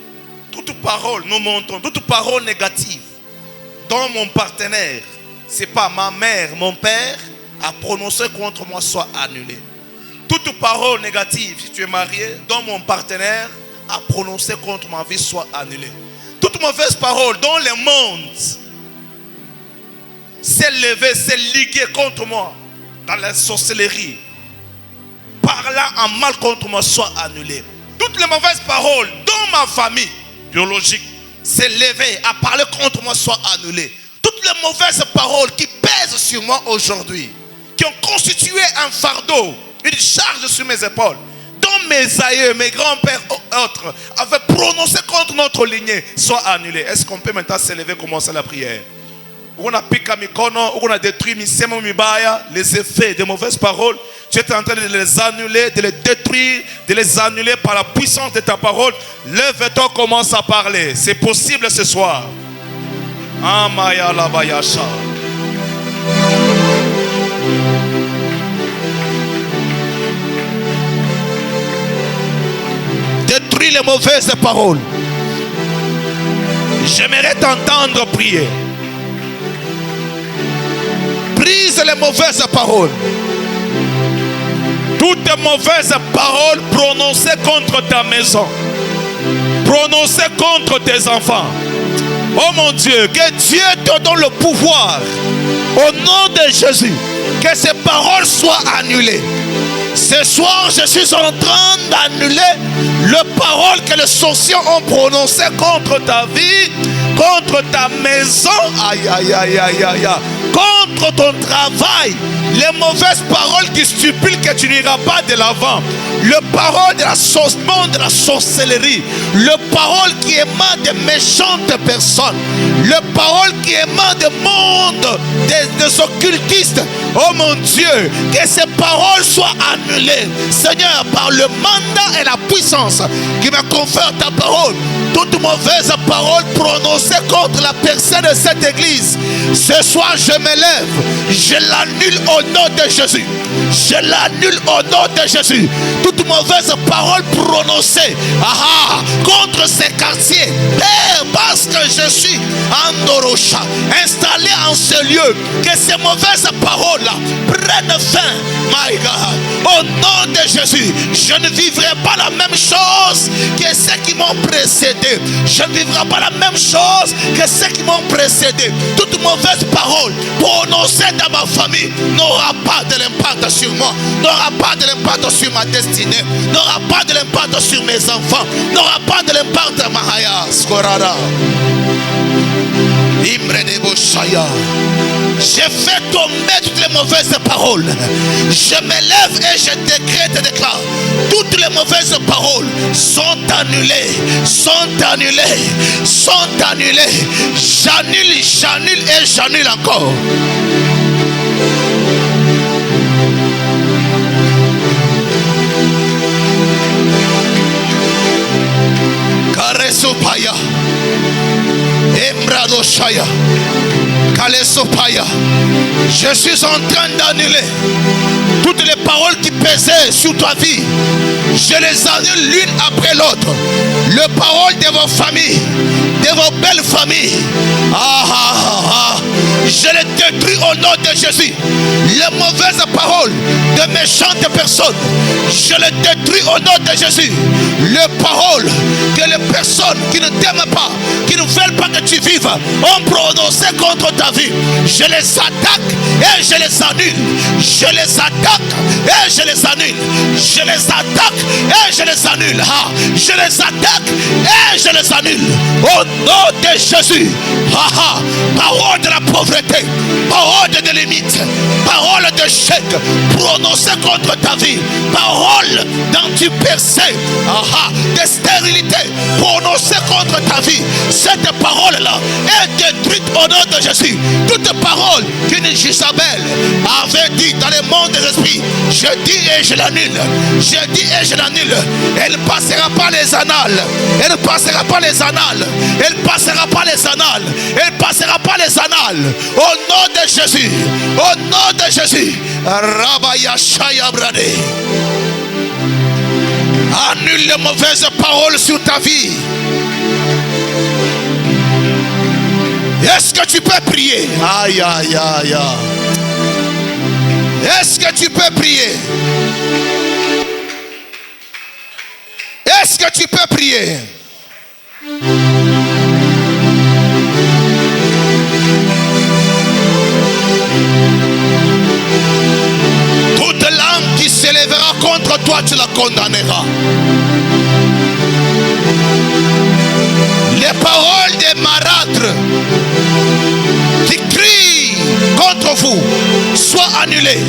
Toute parole, nous montons, toute parole négative dont mon partenaire, c'est pas ma mère, mon père, a prononcé contre moi soit annulée. Toute parole négative, si tu es marié, dont mon partenaire a prononcé contre ma vie soit annulée. Toute mauvaise parole dont le monde s'est levé, s'est ligué contre moi dans la sorcellerie, parlant en mal contre moi soit annulée. Toutes les mauvaises paroles dont ma famille biologique s'est levée à parler contre moi soit annulée. Toutes les mauvaises paroles qui pèsent sur moi aujourd'hui, qui ont constitué un fardeau, une charge sur mes épaules, dont mes aïeux, mes grands-pères autres avaient prononcé contre notre lignée, soient annulés. Est-ce qu'on peut maintenant se lever et commencer la prière? On a piqué mikono, on a détruit les effets des mauvaises paroles. Tu es en train de les annuler, de les détruire, de les annuler par la puissance de ta parole. Lève-toi, commence à parler. C'est possible ce soir. Amaya la bayasha. Détruis les mauvaises paroles. J'aimerais t'entendre prier. Brise les mauvaises paroles. Toutes mauvaises paroles prononcées contre ta maison, prononcées contre tes enfants. Oh mon Dieu, que Dieu te donne le pouvoir au nom de Jésus, que ces paroles soient annulées. Ce soir, je suis en train d'annuler les paroles que les sorciers ont prononcées contre ta vie, contre ta maison, aïe, aïe, aïe, aïe, aïe, contre ton travail. Les mauvaises paroles qui stipulent que tu n'iras pas de l'avant. Le parole de la sorcellerie. Le parole qui émane de méchantes personnes. Le parole qui émane du monde des occultistes. Oh mon Dieu, que ces paroles soient annulées. Seigneur, par le mandat et la puissance qui me confère ta parole, toute mauvaise parole prononcée contre la personne de cette église, ce soir je me lève, je l'annule au nom de Jésus. Je l'annule au nom de Jésus. Toute mauvaise parole prononcée contre ces quartiers, Père, parce que je suis Andorosha, installé en ce lieu, que ces mauvaises paroles-là prennent fin, my God. Au nom de Jésus, je ne vivrai pas la même chose que ceux qui m'ont précédé. Je ne vivrai pas la même chose que ceux qui m'ont précédé. Toute mauvaise parole prononcée dans ma famille n'aura pas de l'impact sur moi, n'aura pas de l'impact sur ma destinée, n'aura pas de l'impact sur mes enfants, n'aura pas de l'impact sur Mahaya Skorada. Je fais tomber toutes les mauvaises paroles. Je me lève et je décrète et déclare: toutes les mauvaises paroles sont annulées, sont annulées, sont annulées. J'annule, j'annule et j'annule encore. Karesopaya, Embradoshaya, Kalesopaya. Je suis en train d'annuler toutes les paroles qui pesaient sur ta vie. Je les annule l'une après l'autre. le parole de vos familles, de vos belles familles. Je les détruis au nom de Jésus. Les mauvaises paroles de méchantes personnes, je les détruis au nom de Jésus. Les paroles que les personnes qui ne t'aiment pas, qui ne veulent pas que tu vives, ont prononcé contre ta vie, je les attaque et je les annule. Je les attaque et je les annule. Je les attaque et je les annule. Je les attaque et je les annule. Au nom de Jésus. Parole de la pauvreté, parole de limite, parole de chèque prononcée contre ta vie, parole d'antipercée, de stérilité prononcée contre ta vie. Cette parole-là est détruite au nom de Jésus. Toute parole qu'une Jézabel avait dit dans le monde des esprits, je dis et je l'annule. Je dis et je l'annule. Elle ne passera pas les annales. Elle ne passera pas les annales. Elle ne passera pas les annales. Elle ne passera pas les annales. Au nom de Jésus. Au nom de Jésus. Rabaya Shaya Brade. Annule les mauvaises paroles sur ta vie. Est-ce que tu peux prier? Aïe, aïe, aïe. Est-ce que tu peux prier? Est-ce que tu peux prier? Toute langue qui s'élèvera contre toi, tu la condamneras. Les paroles des marâtres qui crient contre vous soient annulées.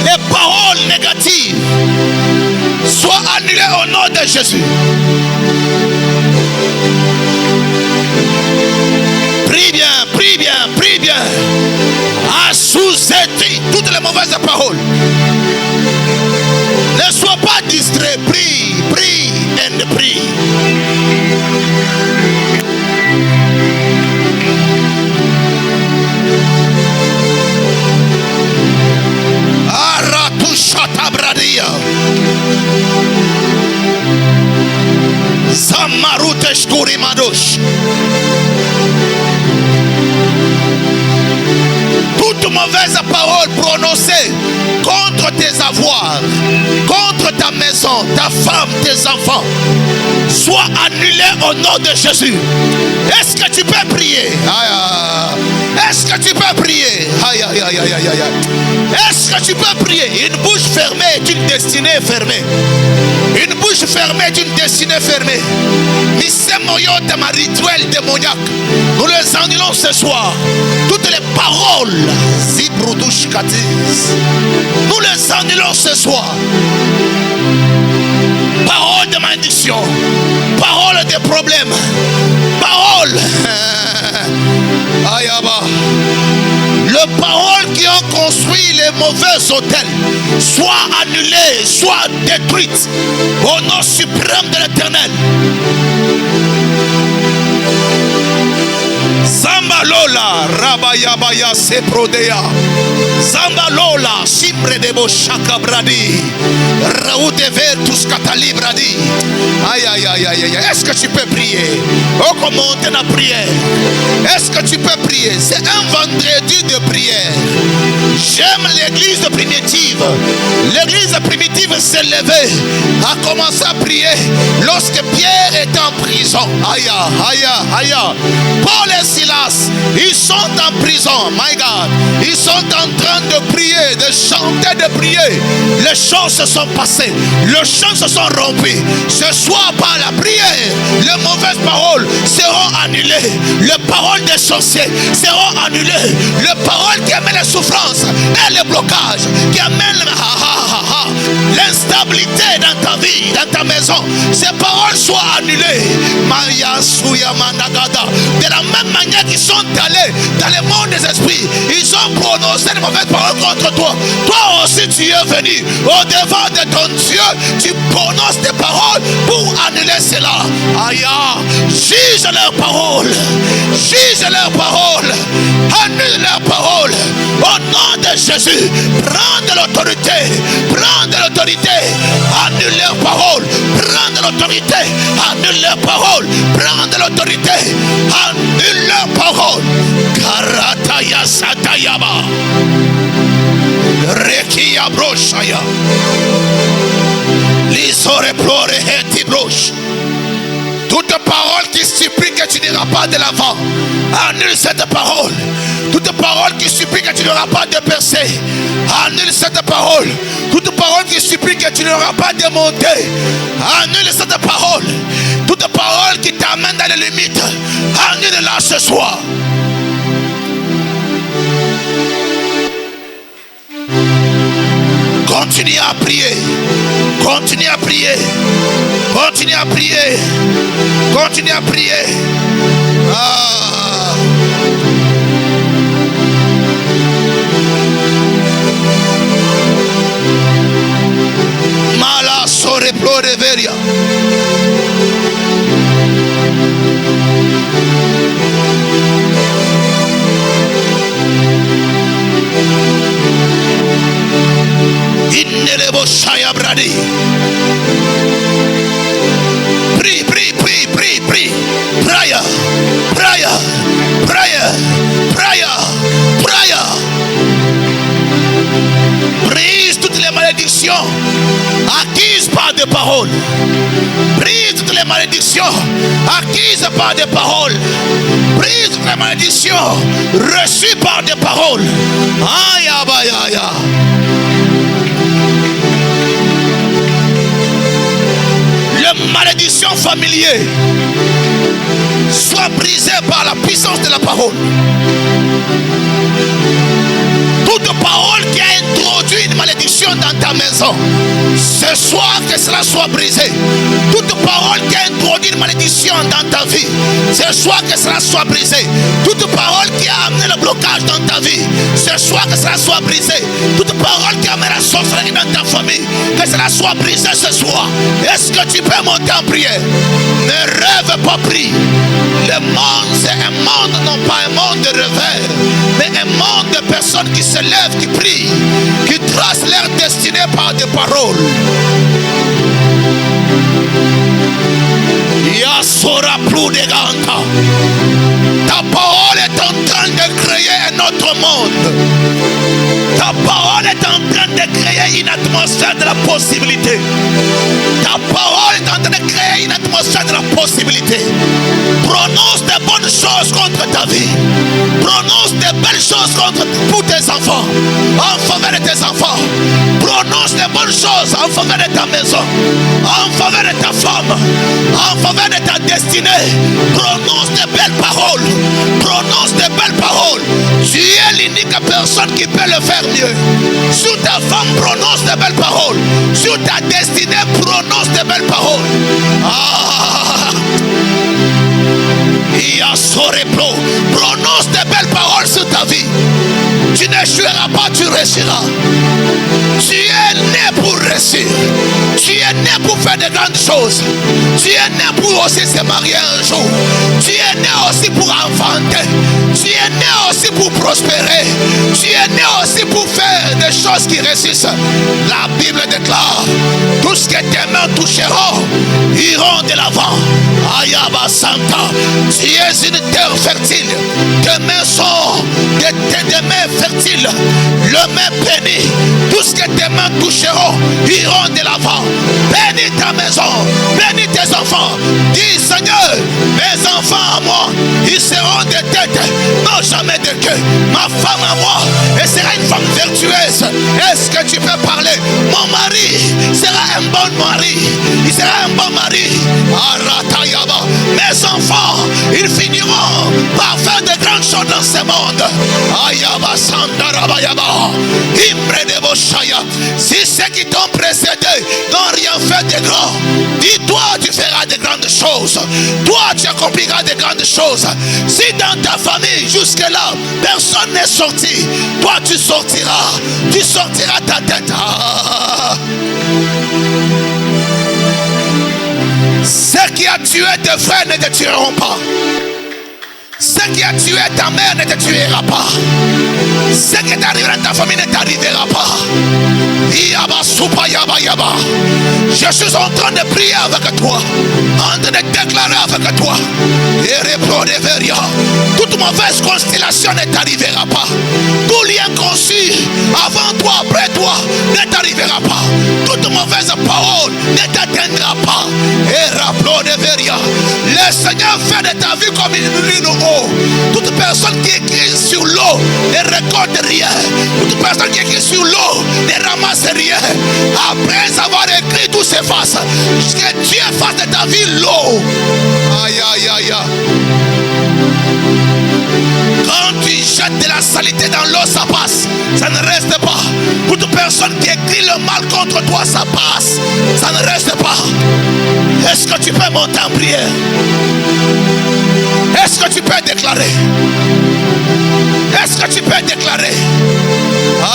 Les paroles négatives soient annulées au nom de Jésus. Prie bien, prie bien, prie bien. Assouzetti toutes les mauvaises paroles. Ne sois pas distrait, prie, prie et prie. Aratushata bradia. Samarutesh kurimadosh. Toute mauvaise parole prononcée contre tes avoirs, contre ta maison, ta femme, tes enfants, soit annulée au nom de Jésus. Est-ce que tu peux prier? Est-ce que tu peux prier? Est-ce que tu peux prier? Une bouche fermée est une destinée fermée. Une bouche fermée est une destinée fermée. Misemoyote, ma rituel démoniaque, nous les annulons ce soir. Toutes les paroles, nous les annulons ce soir. Parole de malédiction, parole de problème, parole. Ayaba. Les paroles qui ont construit les mauvais hôtels soient annulées, soient détruites au nom suprême de l'Éternel. Zambalola, Rabayabaya Seprodea, Zambalola, Simbre de Boshaka Bradi, Raoudever Tuskatali Bradi. Aïe, aïe, aïe, aïe, aïe. Est-ce que tu peux prier? Oh, comment on la prière? Est-ce que tu peux prier? C'est un vendredi de prière. J'aime l'église primitive. L'église primitive s'est levée, a commencé à prier lorsque Pierre était en prison. Aïe, aïe, aïe. Paul et Silas, ils sont en prison. My God, ils sont en train de prier, de chanter, de prier. Les choses se sont passées, les choses se sont rompues. Ce soir, par la prière, les mauvaises paroles seront annulées. Les paroles des sorciers seront annulées. Les paroles qui amènent la souffrance et le blocage, qui amènent l'instabilité dans ta vie, dans ta maison, ces paroles soient annulées. Maya Suya Managada. De la même manière qu'ils sont allés dans le monde des esprits, ils ont prononcé de mauvaises paroles contre toi. Toi aussi tu es venu au devant de ton Dieu, tu prononces des paroles pour annuler cela. Aya, juge leurs paroles, juge leurs paroles, annule leurs paroles. Au nom de Jésus, prends de l'autorité, annule leurs paroles. l'autorité, annule leurs paroles. Prends de l'autorité, annule leurs paroles. Karataya Satayaba. Rekia Broshaya. L'isore plore heti broche. Toute parole qui supplie que tu n'iras pas de l'avant, annule cette parole. Toute parole qui supplie que tu n'auras pas de percée, annule cette parole. Toute parole qui supplie que tu n'auras pas de montée, annule cette parole. Toute parole qui t'amène dans les limites, annule-la ce soir. Continue à prier. Continue à prier. Continue à prier. Continue à prier. Ah. Mala sore plore veria. Inelebo shaya bradi. Prie, prie, prie, prie, prie. Prayer, prayer, prayer, prayer, prayer. Brise toutes les malédictions acquises par des paroles. Brise toutes les malédictions acquises par des paroles. Brise toutes les malédictions reçues par des paroles. Aïe, aïe, aïe, aïe. Les malédictions familières soient brisées par la puissance de la parole. Toute parole qui a introduit une malédiction dans ta maison, ce soir que cela soit brisé. Toute parole qui a introduit une malédiction dans ta vie, ce soir que cela soit brisé. Toute parole qui a amené le blocage dans ta vie, ce soir que cela soit brisé. Toute parole qui a amené la sorcellerie dans ta famille, que cela soit brisé ce soir. Est-ce que tu peux monter en prière? Ne rêve pas, prie. Le monde, c'est un monde, non pas un monde de rêveurs, mais un monde de personnes qui se lèvent, qui prient, qui tracent leur destinée par des paroles. Yasora plus de ganta. Ta parole est en train de créer un autre monde. Ta parole est en train de créer une atmosphère de la possibilité. Ta parole est en train de créer une atmosphère de la possibilité. Prononce des bonnes choses contre ta vie. Prononce des belles choses pour tes enfants, en faveur de tes enfants. Prononce des bonnes choses en faveur de ta maison, en faveur de ta femme, en faveur de ta destinée. Prononce des belles paroles. Prononce des belles paroles. Tu es l'unique personne qui peut le faire mieux. Sur ta femme, prononce des belles paroles. Sur ta destinée, prononce des belles paroles. Ah! Prononce des belles paroles sur ta vie. Tu n'échoueras pas, tu réussiras. Tu es né pour réussir. Tu es né pour faire de grandes choses. Tu es né pour aussi se marier un jour. Tu es né aussi pour enfanter. Tu es né aussi pour prospérer. Tu es né aussi pour faire des choses qui réussissent. La Bible déclare: tout ce que tes mains toucheront iront de l'avant. Ayaba Santa, tu es une terre fertile. Tes mains sont des mains fertiles. Le main béni. Tout ce que tes mains toucheront iront de l'avant. Bénis ta maison, bénis tes enfants. Dis: Seigneur, mes enfants à moi, ils seront des têtes, non jamais de queue. Ma femme à moi, elle sera une femme vertueuse. Est-ce que tu peux parler? Mon mari sera un bon mari. Il sera un bon mari. Aratayaba. Mes enfants, ils finiront par faire de grandes choses dans ce monde. Ayaba Sandarabayaba. Imbre de Boshaya. Si ceux qui t'ont précédé n'ont rien fait de grand, dis-toi, tu feras de grandes choses. Toi, tu accompliras de grandes choses. Si dans ta famille, jusque-là, personne n'est sorti, toi, tu sortiras. Tu sortiras ta tête. Ah. Ceux qui ont tué tes frères ne te tueront pas. Ce qui a tué ta mère ne te tuera pas. Ce qui est arrivé dans ta famille ne t'arrivera pas. Je suis en train de prier avec toi, en train de déclarer avec toi. Toute mauvaise constellation ne t'arrivera pas. Tout lien conçu avant toi, après toi, ne t'arrivera pas. Toute mauvaise parole ne t'atteindra pas. Le Seigneur fait de ta vie comme une eau. Toute personne qui écrit sur l'eau ne récolte rien. Toute personne qui écrit sur l'eau ne ramasse rien. Après avoir écrit, tout s'efface. Que Dieu fasse de ta vie l'eau. Aïe aïe aïe. Quand tu jettes de la saleté dans l'eau, ça passe. Ça ne reste pas. Toute personne qui écrit le mal contre toi, ça passe. Ça ne reste pas. Est-ce que tu peux monter en prière? Est-ce que tu peux déclarer? Est-ce que tu peux déclarer?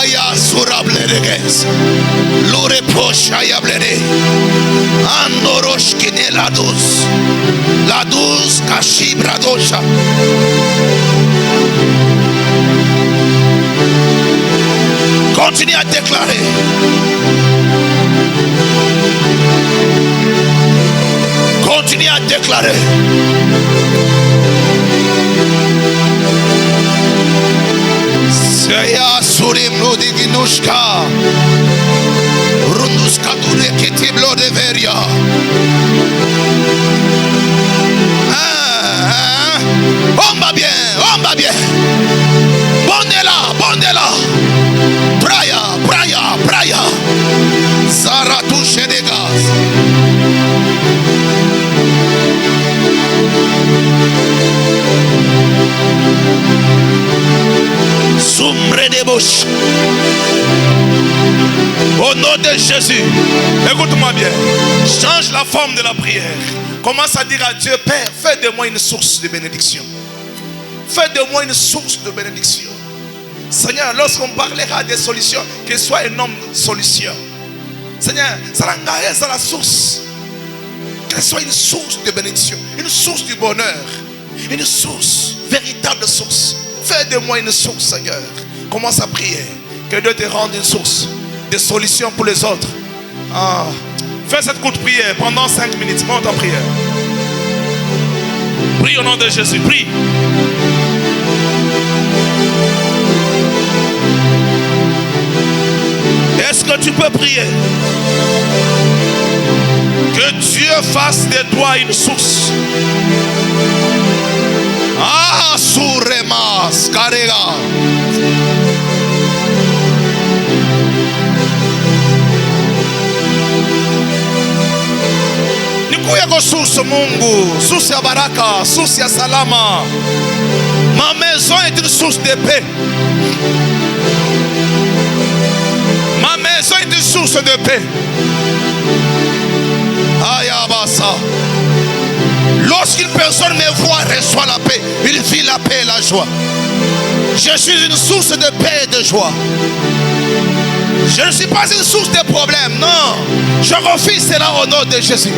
Aya surable reges. Lore pochaya blede. Andorosh kine la douce. La douce kashibra dosha. Continue à déclarer. Continue à déclarer. Seya surim rodiginushka. Runduska dure kitiblo de veria. On va bien, on va bien. Bondela, bondela. Braya, braya, braya. Zaratouche des gaz. Sombre des bouches. Au nom de Jésus. Écoute-moi bien. Change la forme de la prière. Commence à dire à Dieu, Père, fais de moi une source de bénédiction. Fais de moi une source de bénédiction. Seigneur, lorsqu'on parlera des solutions, qu'il soit un homme de solution. Seigneur, ça l'engage à la source. Qu'elle soit une source de bénédiction, une source du bonheur, une source, véritable source. Fais de moi une source, Seigneur. Commence à prier. Que Dieu te rende une source de solution pour les autres. Fais cette courte prière pendant 5 minutes. Monte en prière. Prie au nom de Jésus. Prie. Est-ce que tu peux prier? Que Dieu fasse de toi une source. Ah, Suremas, Karega. Nikuya source Mungu, source ya baraka, source ya salama. Ma maison est une source de paix. Ma maison est une source de paix. Ayabasa. Lorsqu'une personne me voit, reçoit la paix. Il vit la paix et la joie. Je suis une source de paix et de joie. Je ne suis pas une source de problème. Non. Je refuse cela au nom de Jésus.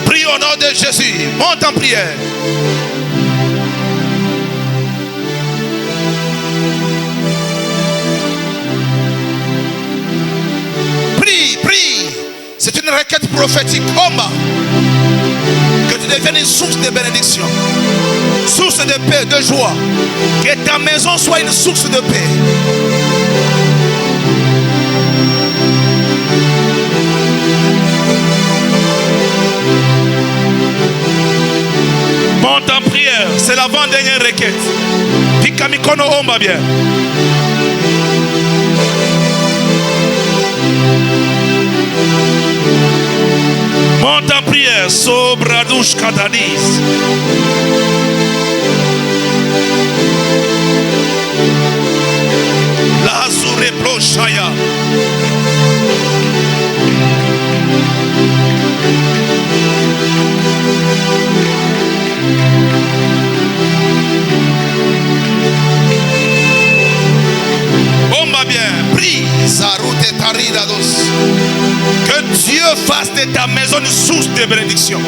Prie au nom de Jésus. Monte en prière. Prie, prie. C'est une requête prophétique. Combat. Que tu deviennes une source de bénédiction, source de paix, de joie. Que ta maison soit une source de paix. Monte en prière, c'est l'avant-dernière requête. Pikamikono omba bien. Monte en prière, Sobradouche Katanis. La Azure Prochaya. fasse de ta maison une source de bénédiction.